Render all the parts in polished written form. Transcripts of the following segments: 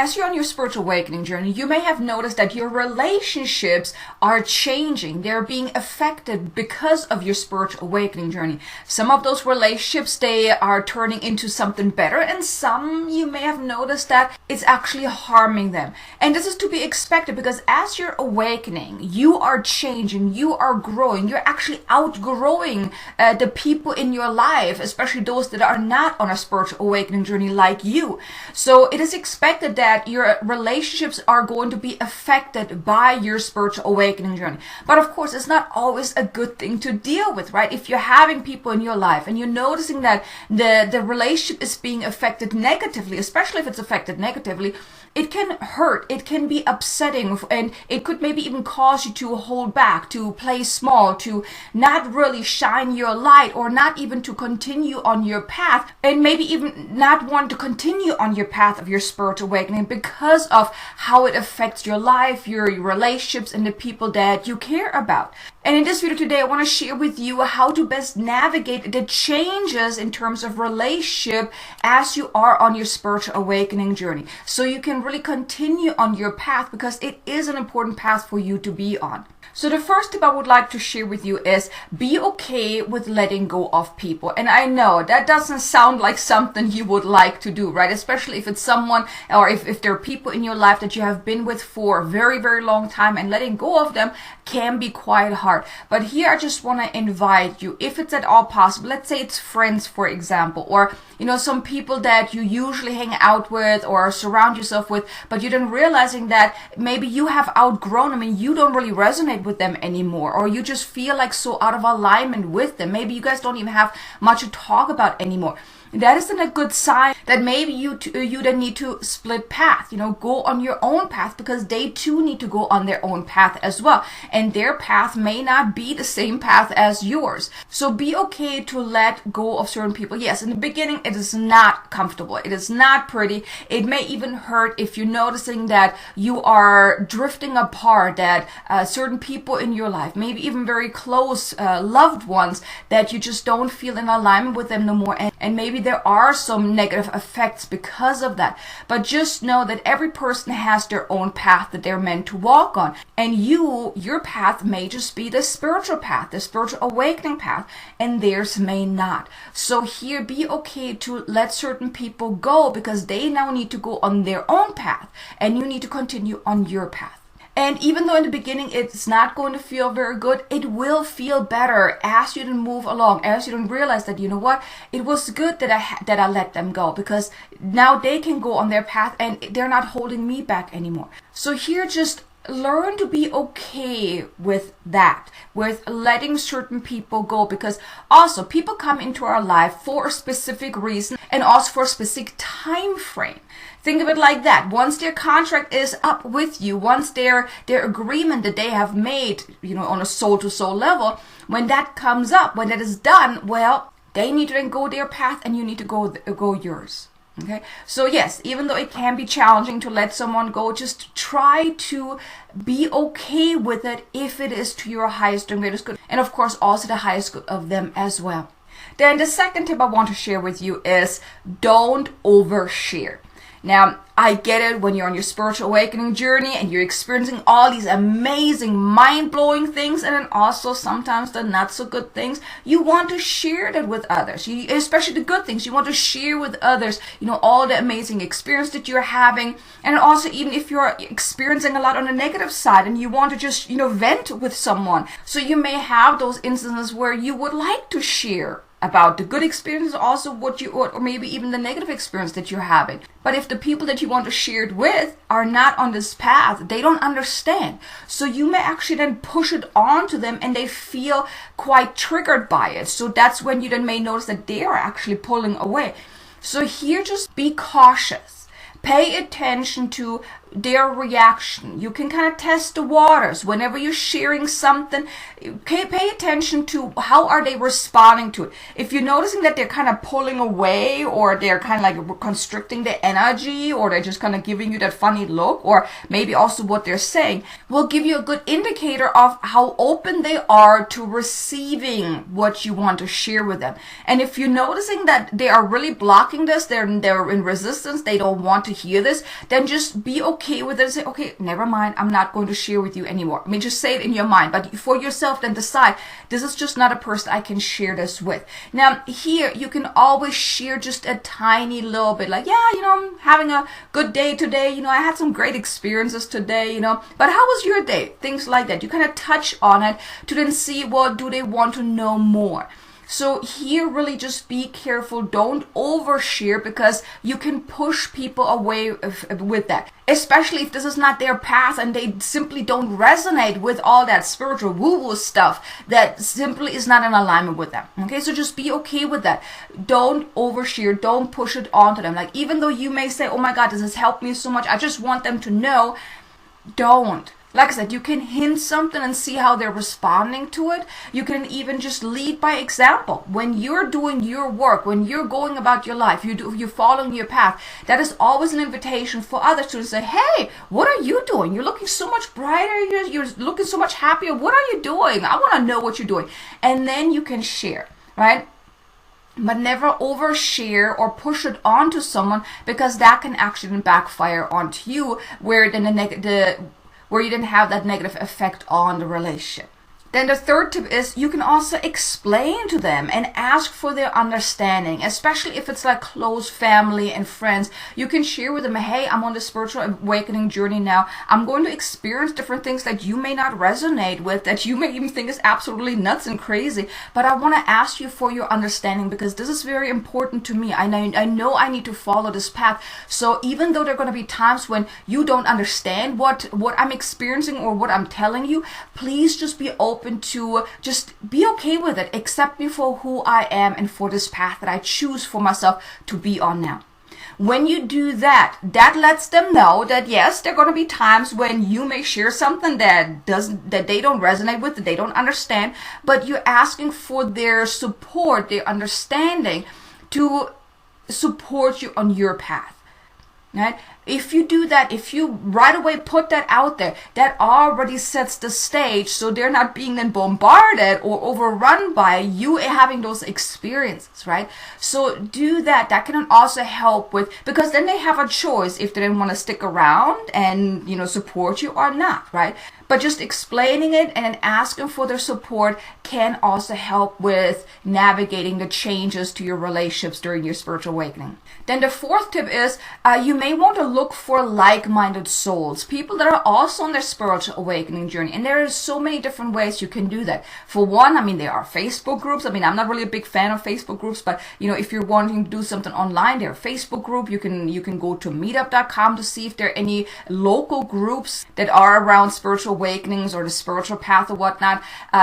As you're on your spiritual awakening journey, you may have noticed that your relationships are changing. They're being affected because of your spiritual awakening journey. Some of those relationships, they are turning into something better, and some you may have noticed that it's actually harming them. And this is to be expected because as you're awakening, you are changing, you are growing, you're actually outgrowing the people in your life, especially those that are not on a spiritual awakening journey like you. So it is expected that your relationships are going to be affected by your spiritual awakening journey. But of course, it's not always a good thing to deal with, right? If you're having people in your life and you're noticing that the relationship is being affected negatively, especially if it's affected negatively, it can hurt, it can be upsetting, and it could maybe even cause you to hold back, to play small, to not really shine your light, or not even to continue on your path, and maybe even not want to continue on your path of your spiritual awakening because of how it affects your life, your relationships, and the people that you care about. And in this video today, I want to share with you how to best navigate the changes in terms of relationship as you are on your spiritual awakening journey, so you can really continue on your path, because it is an important path for you to be on. So the first tip I would like to share with you is be okay with letting go of people. And I know that doesn't sound like something you would like to do, right? Especially if it's someone, or if there are people in your life that you have been with for a very, very long time, and letting go of them can be quite hard. But here I just want to invite you, if it's at all possible, let's say it's friends, for example, or some people that you usually hang out with or surround yourself with, but you're then realizing that maybe you have outgrown them and you don't really resonate with them anymore, or you just feel like so out of alignment with them. Maybe you guys don't even have much to talk about anymore. That isn't a good sign that maybe you then need to split path, go on your own path, because they too need to go on their own path as well. And their path may not be the same path as yours. So be okay to let go of certain people. Yes, in the beginning, it is not comfortable. It is not pretty. It may even hurt if you're noticing that you are drifting apart, that certain people in your life, maybe even very close loved ones, that you just don't feel in alignment with them no more. And maybe there are some negative effects because of that. But just know that every person has their own path that they're meant to walk on. And your path may just be the spiritual path, the spiritual awakening path, and theirs may not. So here, be okay to let certain people go, because they now need to go on their own path, and you need to continue on your path. And even though in the beginning it's not going to feel very good, it will feel better as you then move along, as you then realize that, it was good that I let them go, because now they can go on their path and they're not holding me back anymore. So here, just learn to be okay with that, with letting certain people go, because also people come into our life for a specific reason and also for a specific time frame. Think of it like that. Once their contract is up with you, once their agreement that they have made, on a soul-to-soul level, when that comes up, when that is done, well, they need to then go their path and you need to go yours. Okay? So yes, even though it can be challenging to let someone go, just try to be okay with it if it is to your highest and greatest good. And of course, also the highest good of them as well. Then the second tip I want to share with you is don't overshare. Now, I get it when you're on your spiritual awakening journey and you're experiencing all these amazing, mind-blowing things, and then also sometimes the not so good things. You want to share that with others, especially the good things. You want to share with others, all the amazing experience that you're having. And also, even if you're experiencing a lot on the negative side and you want to just, vent with someone. So you may have those instances where you would like to share about the good experience, also or maybe even the negative experience that you're having. But if the people that you want to share it with are not on this path, they don't understand. So you may actually then push it on to them and they feel quite triggered by it. So that's when you then may notice that they are actually pulling away. So here, just be cautious. Pay attention to their reaction. You can kind of test the waters. Whenever you're sharing something, okay, pay attention to how are they responding to it. If you're noticing that they're kind of pulling away, or they're kind of like constricting the energy, or they're just kind of giving you that funny look, or maybe also what they're saying, will give you a good indicator of how open they are to receiving what you want to share with them. And if you're noticing that they are really blocking this, they're in resistance, they don't want to hear this, then just be okay with it and say, okay, never mind, I'm not going to share with you anymore. I mean, just say it in your mind, but for yourself then decide, this is just not a person I can share this with. Now here, you can always share just a tiny little bit, like, yeah, I'm having a good day today, I had some great experiences today, but how was your day? Things like that. You kind of touch on it to then see, well, do they want to know more? So here, really just be careful. Don't overshare, because you can push people away with that. Especially if this is not their path and they simply don't resonate with all that spiritual woo-woo stuff that simply is not in alignment with them. Okay, so just be okay with that. Don't overshare. Don't push it onto them. Like, even though you may say, oh my God, this has helped me so much, I just want them to know, don't. Like I said, you can hint something and see how they're responding to it. You can even just lead by example. When you're doing your work, when you're going about your life, you're following your path, that is always an invitation for others to say, hey, what are you doing? You're looking so much brighter. You're looking so much happier. What are you doing? I want to know what you're doing. And then you can share, right? But never overshare or push it onto someone, because that can actually backfire onto you, where where you didn't have that negative effect on the relationship. Then the third tip is, you can also explain to them and ask for their understanding, especially if it's like close family and friends. You can share with them, hey, I'm on the spiritual awakening journey now. I'm going to experience different things that you may not resonate with, that you may even think is absolutely nuts and crazy. But I want to ask you for your understanding, because this is very important to me. I know I need to follow this path. So even though there are going to be times when you don't understand what I'm experiencing or what I'm telling you, please just be open to just be okay with it. Accept me for who I am and for this path that I choose for myself to be on now. When you do that, that lets them know that yes, there are going to be times when you may share something that they don't resonate with, that they don't understand, but you're asking for their support, their understanding, to support you on your path. Right? If you do that, if you right away put that out there, that already sets the stage, so they're not being then bombarded or overrun by you having those experiences, right? So do that. That can also help with, because then they have a choice if they didn't want to stick around and support you or not, right? But just explaining it and asking for their support can also help with navigating the changes to your relationships during your spiritual awakening. Then the fourth tip is, you may want to look for like-minded souls, people that are also on their spiritual awakening journey. And there are so many different ways you can do that. For one, there are Facebook groups. I'm not really a big fan of Facebook groups, but if you're wanting to do something online, there are Facebook group. You can go to meetup.com to see if there are any local groups that are around spiritual awakenings or the spiritual path or whatnot.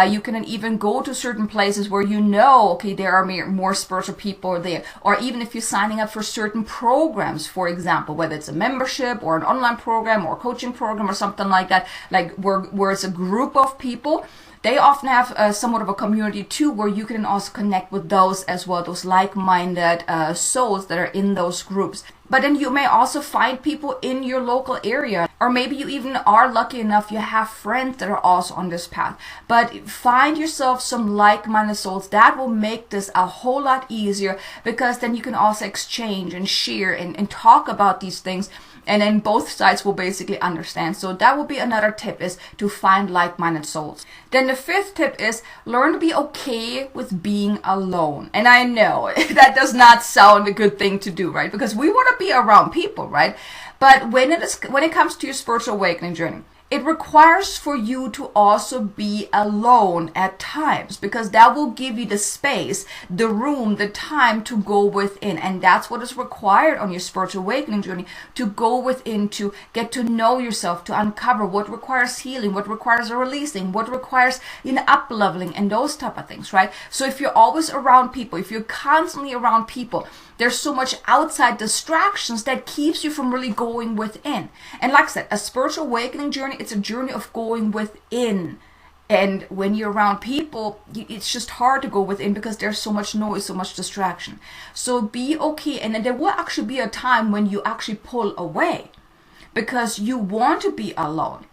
You can even go to certain places where okay, there are more spiritual people there. Or even if you're signing up for certain programs, for example, whether it's a membership or an online program or coaching program or something like that, like where it's a group of people, they often have somewhat of a community too, where you can also connect with those as well, those like-minded souls that are in those groups. But then you may also find people in your local area, or maybe you even are lucky enough you have friends that are also on this path. But find yourself some like-minded souls. That will make this a whole lot easier, because then you can also exchange and share and talk about these things, and then both sides will basically understand. So that will be another tip, is to find like-minded souls. Then the fifth tip is, learn to be okay with being alone. And I know that does not sound a good thing to do, right? Because we want to be around people, right? But when it comes to your spiritual awakening journey, it requires for you to also be alone at times, because that will give you the space, the room, the time to go within. And that's what is required on your spiritual awakening journey, to go within, to get to know yourself, to uncover what requires healing, what requires a releasing, what requires up-leveling, and those type of things, right? So if you're always around people, if you're constantly around people, there's so much outside distractions that keeps you from really going within. And like I said, a spiritual awakening journey, it's a journey of going within. And when you're around people, it's just hard to go within because there's so much noise, so much distraction. So be okay. And then there will actually be a time when you actually pull away because you want to be alone.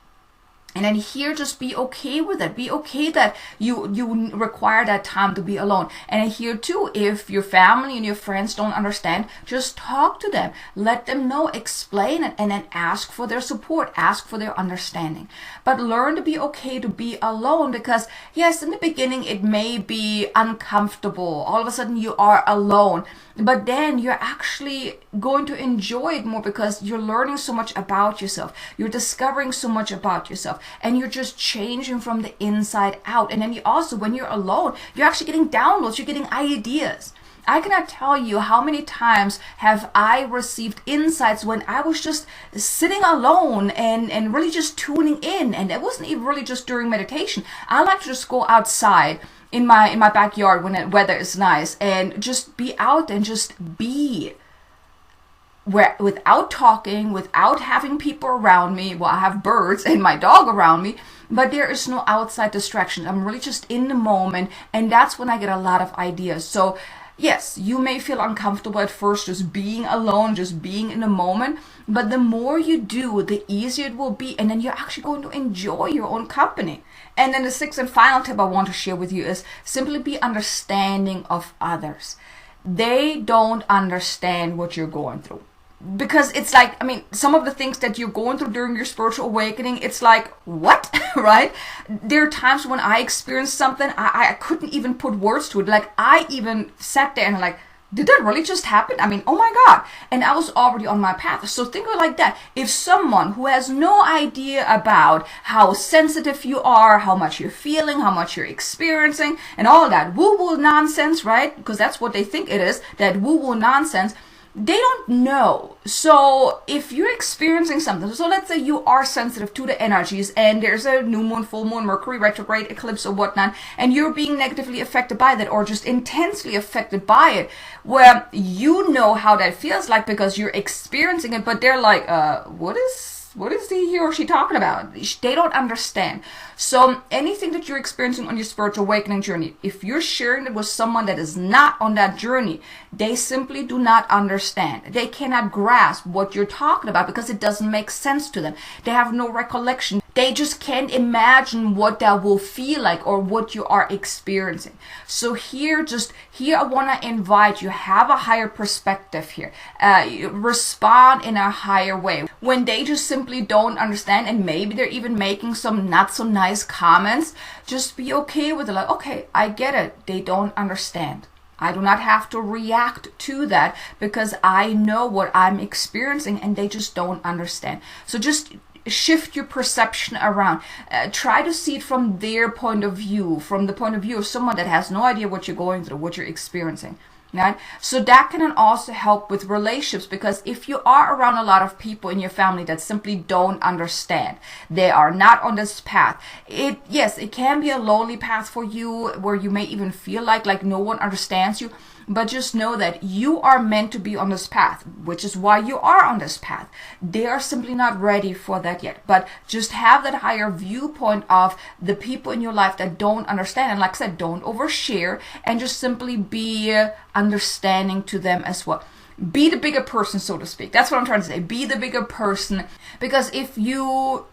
And then here, just be okay with it. Be okay that you require that time to be alone. And here too, if your family and your friends don't understand, just talk to them. Let them know, explain it, and then ask for their support, ask for their understanding. But learn to be okay to be alone because, yes, in the beginning, it may be uncomfortable. All of a sudden, you are alone. But then you're actually going to enjoy it more because you're learning so much about yourself. You're discovering so much about yourself. And you're just changing from the inside out. And then you also, when you're alone, you're actually getting downloads. You're getting ideas. I cannot tell you how many times have I received insights when I was just sitting alone and really just tuning in. And it wasn't even really just during meditation. I like to just go outside in my backyard when the weather is nice and just be out and just be. Where without talking, without having people around me. Well, I have birds and my dog around me, but there is no outside distraction. I'm really just in the moment, and that's when I get a lot of ideas. So yes, you may feel uncomfortable at first just being alone, just being in the moment, but the more you do, the easier it will be, and then you're actually going to enjoy your own company. And then the sixth and final tip I want to share with you is simply be understanding of others. They don't understand what you're going through. Because it's like, I mean, some of the things that you're going through during your spiritual awakening, it's like, what? Right? There are times when I experienced something, I couldn't even put words to it. Like, I even sat there and like, did that really just happen? I mean, oh my God. And I was already on my path. So think of it like that. If someone who has no idea about how sensitive you are, how much you're feeling, how much you're experiencing, and all that woo-woo nonsense, right? Because that's what they think it is, that woo-woo nonsense. They don't know. So if you're experiencing something, so let's say you are sensitive to the energies and there's a new moon, full moon, Mercury retrograde, eclipse or whatnot, and you're being negatively affected by that or just intensely affected by it, where you know how that feels like because you're experiencing it, but they're like, what is he or she talking about? They don't understand. So anything that you're experiencing on your spiritual awakening journey, if you're sharing it with someone that is not on that journey, they simply do not understand. They cannot grasp what you're talking about because it doesn't make sense to them. They have no recollection. They just can't imagine what that will feel like or what you are experiencing. So here I want to invite you, have a higher perspective here. Respond in a higher way. When they just simply don't understand and maybe they're even making some not so nice comments, just be okay with it. Like, okay, I get it. They don't understand. I do not have to react to that because I know what I'm experiencing and they just don't understand. So just shift your perception around. Try to see it from their point of view, from the point of view of someone that has no idea what you're going through, what you're experiencing. Right? So that can also help with relationships because if you are around a lot of people in your family that simply don't understand, they are not on this path. It can be a lonely path for you where you may even feel like no one understands you. But just know that you are meant to be on this path, which is why you are on this path. They are simply not ready for that yet. But just have that higher viewpoint of the people in your life that don't understand. And like I said, don't overshare and just simply be understanding to them as well. Be the bigger person, so to speak. That's what I'm trying to say. Be the bigger person. Because if you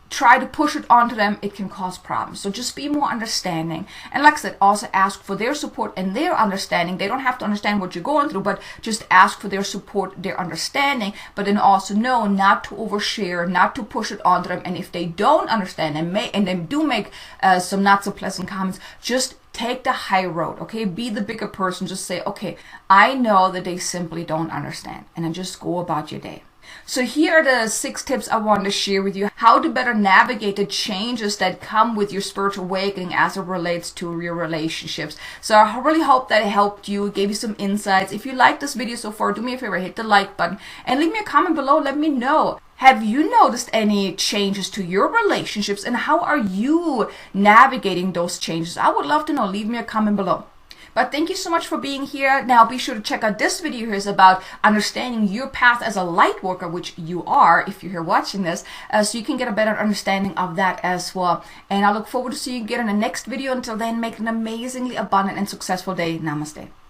try to push it onto them, it can cause problems. So just be more understanding. And like I said, also ask for their support and their understanding. They don't have to understand what you're going through, but just ask for their support, their understanding, but then also know not to overshare, not to push it onto them. And if they don't understand and they do make some not so pleasant comments, just take the high road, okay? Be the bigger person. Just say, okay, I know that they simply don't understand. And then just go about your day. So here are the 6 tips I wanted to share with you, how to better navigate the changes that come with your spiritual awakening as it relates to your relationships. So I really hope that it helped you, gave you some insights. If you liked this video so far, do me a favor, hit the like button and leave me a comment below. Let me know. Have you noticed any changes to your relationships and how are you navigating those changes? I would love to know. Leave me a comment below. But thank you so much for being here. Now be sure to check out this video here is about understanding your path as a light worker, which you are if you're here watching this, so you can get a better understanding of that as well. And I look forward to seeing you again in the next video. Until then, make an amazingly abundant and successful day. Namaste.